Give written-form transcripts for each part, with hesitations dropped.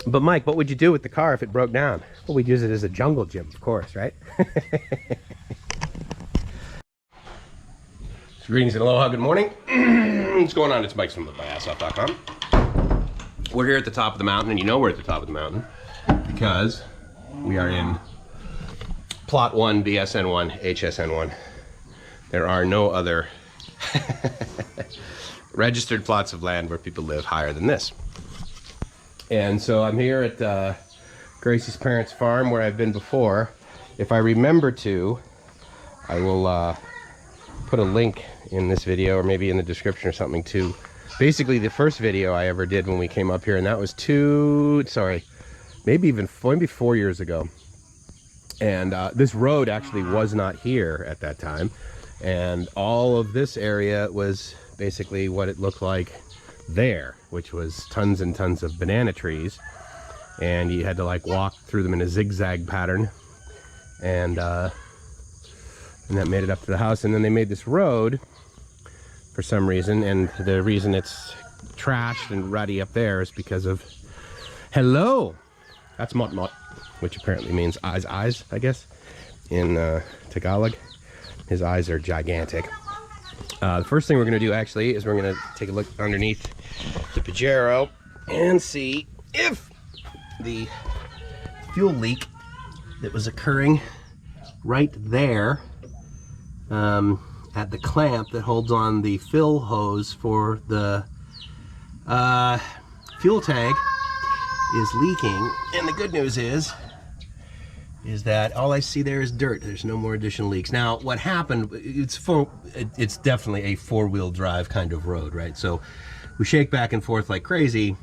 But Mike, what would you do with the car if it broke down? Well, we'd use it as a jungle gym, of course, right? Greetings and aloha, good morning. What's going on? It's Mike from MyAssOff.com. We're here at the top of the mountain, and you know we're at the top of the mountain because we are in Plot 1, BSN 1, HSN 1. There are no other registered plots of land where people live higher than this. And so I'm here at Gracie's parents' farm where I've been before. If I remember to, I will put a link in this video or maybe in the description or something to basically the first video I ever did when we came up here, and that was maybe 4 years ago. And this road actually was not here at that time, and all of this area was basically what it looked like there, which was tons and tons of banana trees, and you had to like walk through them in a zigzag pattern, and that made it up to the house. And then they made this road for some reason, and the reason it's trashed and ruddy up there is because of hello, that's mot mot, which apparently means eyes, I guess, in Tagalog. His eyes are gigantic. The first thing we're going to do actually is we're going to take a look underneath the Pajero and see if the fuel leak that was occurring right there at the clamp that holds on the fill hose for the fuel tank is leaking. And the good news is that all I see there is dirt. There's no more additional leaks. Now, what happened, it's definitely a four-wheel drive kind of road, right? So we shake back and forth like crazy,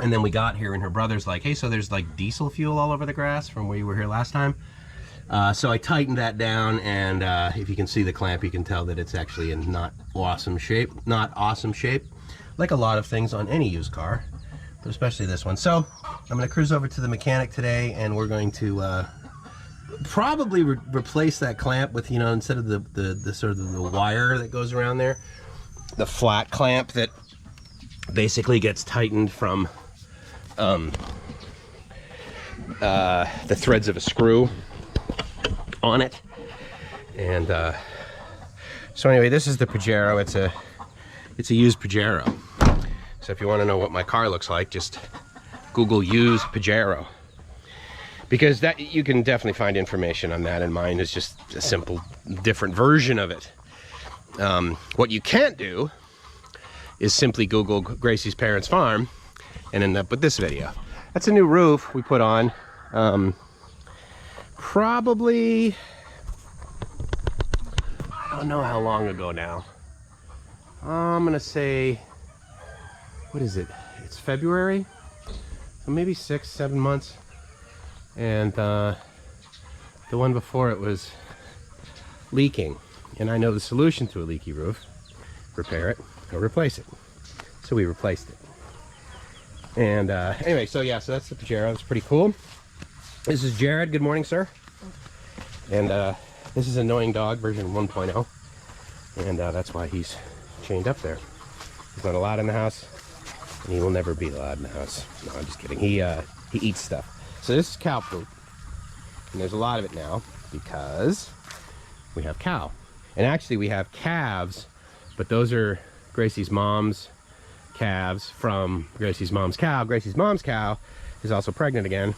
and then we got here and her brother's like, hey, so there's like diesel fuel all over the grass from where you were here last time. So I tightened that down, and if you can see the clamp, you can tell that it's actually in not awesome shape, like a lot of things on any used car, but especially this one. So I'm going to cruise over to the mechanic today, and we're going to probably replace that clamp with, you know, instead of the sort of the wire that goes around there, the flat clamp that basically gets tightened from the threads of a screw on it. And so anyway, this is the Pajero. It's a used Pajero. So if you want to know what my car looks like, just Google used Pajero, because that you can definitely find information on that, and mine is just a simple different version of it. What you can't do is simply Google Gracie's parents' farm and end up with this video. That's a new roof we put on probably, I don't know how long ago now. I'm gonna say, what is it? It's February, so maybe 6-7 months. And the one before it was leaking, and I know the solution to a leaky roof: repair it or replace it. So we replaced it. And anyway, so yeah, so that's the Pajero. It's pretty cool. This is Jared. Good morning, sir. And this is Annoying Dog version 1.0, and that's why he's chained up there. He's not allowed in the house, and he will never be allowed in the house. No, I'm just kidding. He eats stuff. So this is cow poop, and there's a lot of it now because we have cow. And actually we have calves, but those are Gracie's mom's calves from Gracie's mom's cow. Gracie's mom's cow is also pregnant again,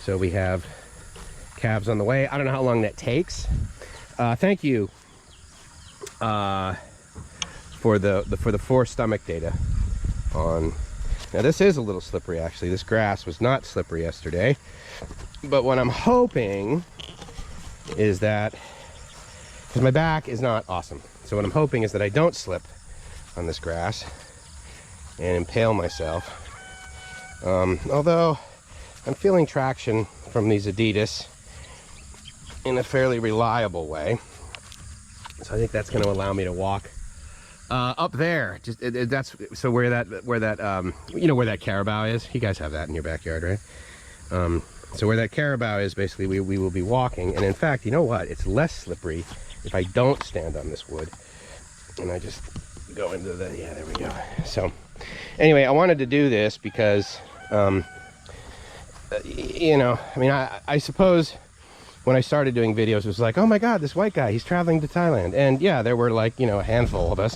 so we have calves on the way. I don't know how long that takes. Thank you for the 4 stomach data on. Now this is a little slippery actually. This grass was not slippery yesterday, but what I'm hoping is that, because my back is not awesome, so what I'm hoping is that I don't slip on this grass and impale myself. Although I'm feeling traction from these Adidas in a fairly reliable way, so I think that's going to allow me to walk up there. Just that's so where that you know where that carabao is. You guys have that in your backyard, right? So where that carabao is, basically we will be walking. And in fact, you know what? It's less slippery if I don't stand on this wood and I just go into the, yeah, there we go. So anyway, I wanted to do this because you know, I mean, I suppose when I started doing videos, it was like, oh my God, this white guy, he's traveling to Thailand. And yeah, there were like, you know, a handful of us.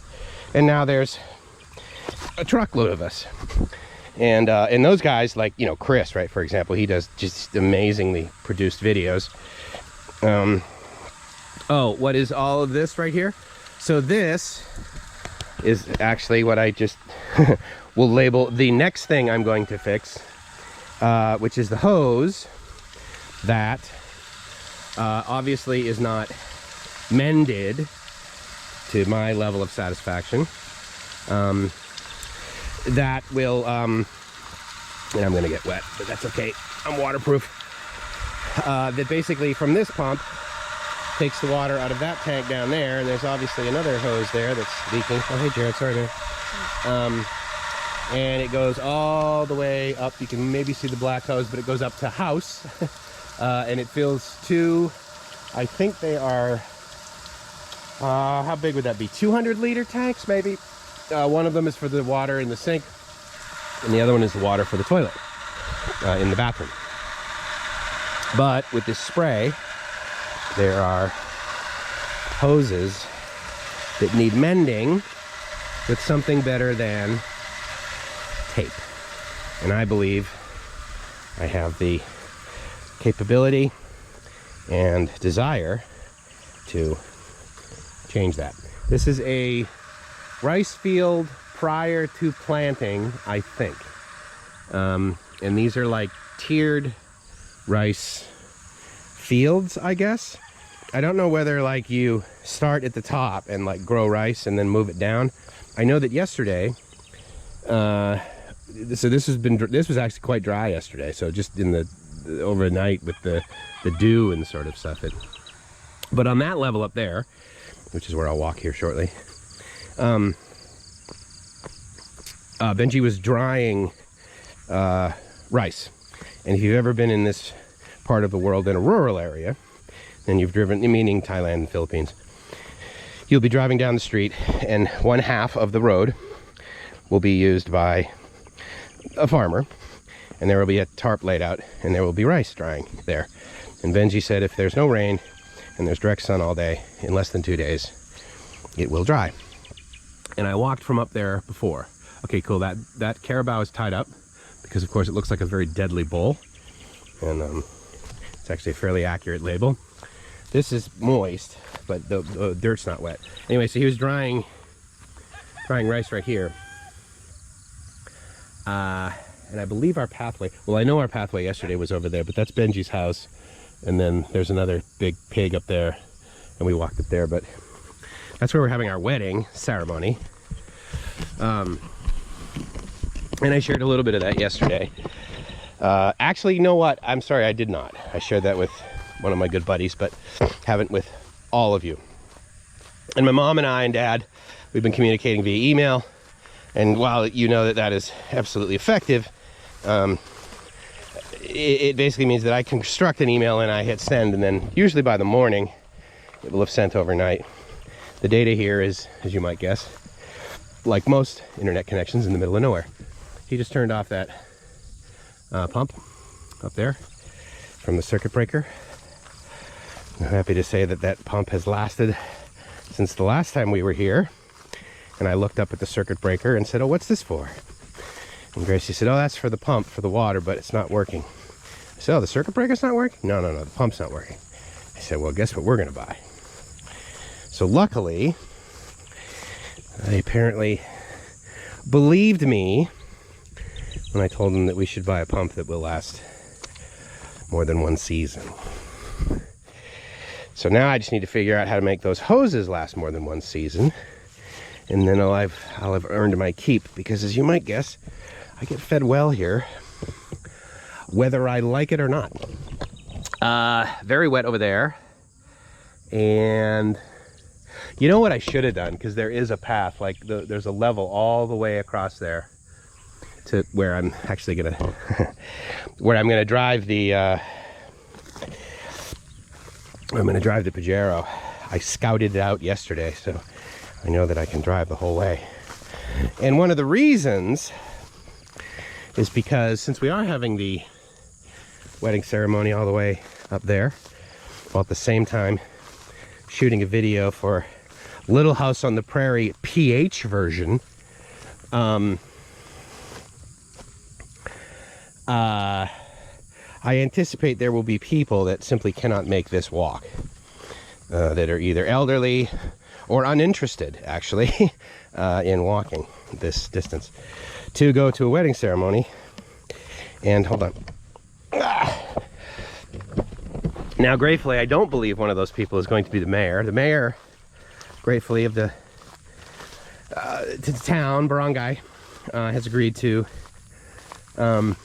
And now there's a truckload of us. And those guys, like, you know, Chris, right, for example, he does just amazingly produced videos. Oh, what is all of this right here? So this is actually what I just will label the next thing I'm going to fix, which is the hose that obviously is not mended to my level of satisfaction. That will, and I'm gonna get wet, but that's okay, I'm waterproof. That basically from this pump takes the water out of that tank down there, and there's obviously another hose there that's leaking. Oh, hey Jared, sorry man. And it goes all the way up. You can maybe see the black hose, but it goes up to house. And it fills two, I think they are, how big would that be? 200-liter tanks, maybe. One of them is for the water in the sink, and the other one is the water for the toilet in the bathroom. But with this spray, there are hoses that need mending with something better than tape. And I believe I have the capability and desire to change that. This is a rice field prior to planting, I think. And these are like tiered rice fields, I guess. I don't know whether like you start at the top and like grow rice and then move it down. I know that yesterday, so this was actually quite dry yesterday. So just in the overnight with the dew and sort of stuff. But on that level up there, which is where I'll walk here shortly, Benji was drying rice. And if you've ever been in this part of the world in a rural area, and you've driven, meaning Thailand and Philippines, you'll be driving down the street and one half of the road will be used by a farmer, and there will be a tarp laid out and there will be rice drying there. And Benji said if there's no rain and there's direct sun all day, in less than 2 days it will dry. And I walked from up there before. Okay, cool, that carabao is tied up because of course it looks like a very deadly bull, and it's actually a fairly accurate label. This is moist, but the dirt's not wet. Anyway, so he was drying rice right here. And I believe our pathway, well, I know our pathway yesterday was over there, but that's Benji's house. And then there's another big pig up there, and we walked up there, but that's where we're having our wedding ceremony. And I shared a little bit of that yesterday. Actually, you know what? I'm sorry, I did not. I shared that with one of my good buddies, but haven't with all of you. And my mom and I and dad, we've been communicating via email. And while you know that that is absolutely effective, it basically means that I construct an email and I hit send, and then usually by the morning, it will have sent overnight. The data here is, as you might guess, like most internet connections, in the middle of nowhere. He just turned off that pump up there from the circuit breaker. I'm happy to say that that pump has lasted since the last time we were here. And I looked up at the circuit breaker and said, oh, what's this for? And Gracie said, oh, that's for the pump, for the water, but it's not working. I said, oh, the circuit breaker's not working? No, the pump's not working. I said, well, guess what we're gonna buy? So luckily, they apparently believed me when I told them that we should buy a pump that will last more than one season. So now I just need to figure out how to make those hoses last more than one season. And then I'll have earned my keep, because as you might guess, I get fed well here, whether I like it or not. Very wet over there. And you know what I should have done? Because there is a path, like there's a level all the way across there to where I'm actually gonna, where I'm gonna drive the, Pajero. I scouted it out yesterday, so I know that I can drive the whole way. And one of the reasons is because since we are having the wedding ceremony all the way up there, while at the same time shooting a video for Little House on the Prairie PH version. I anticipate there will be people that simply cannot make this walk, that are either elderly or uninterested, actually, in walking this distance to go to a wedding ceremony. And hold on. Now, gratefully, I don't believe one of those people is going to be the mayor. The mayor, gratefully, of the town, barangay, has agreed to, I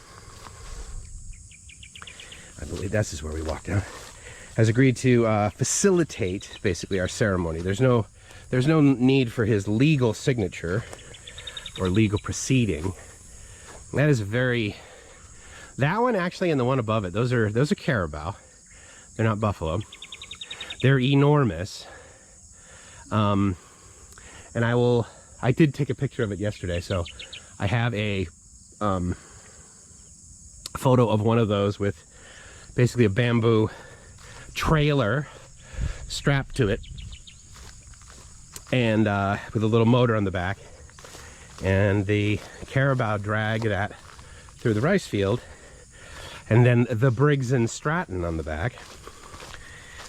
believe this is where we walk down, has agreed to facilitate basically our ceremony. There's no need for his legal signature or legal proceeding. That is that one actually and the one above it, those are caribou. They're not buffalo. They're enormous. And I did take a picture of it yesterday, so I have a photo of one of those with basically a bamboo trailer strapped to it, and with a little motor on the back, and the caribou drag that through the rice field, and then the Briggs and Stratton on the back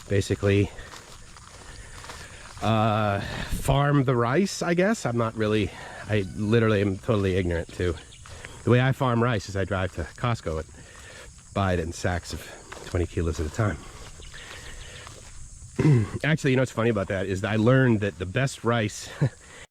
basically farm the rice, I guess. I literally am totally ignorant to the way I farm rice. Is I drive to Costco and buy it in sacks of 20 kilos at a time. Actually, you know what's funny about that is that I learned that the best rice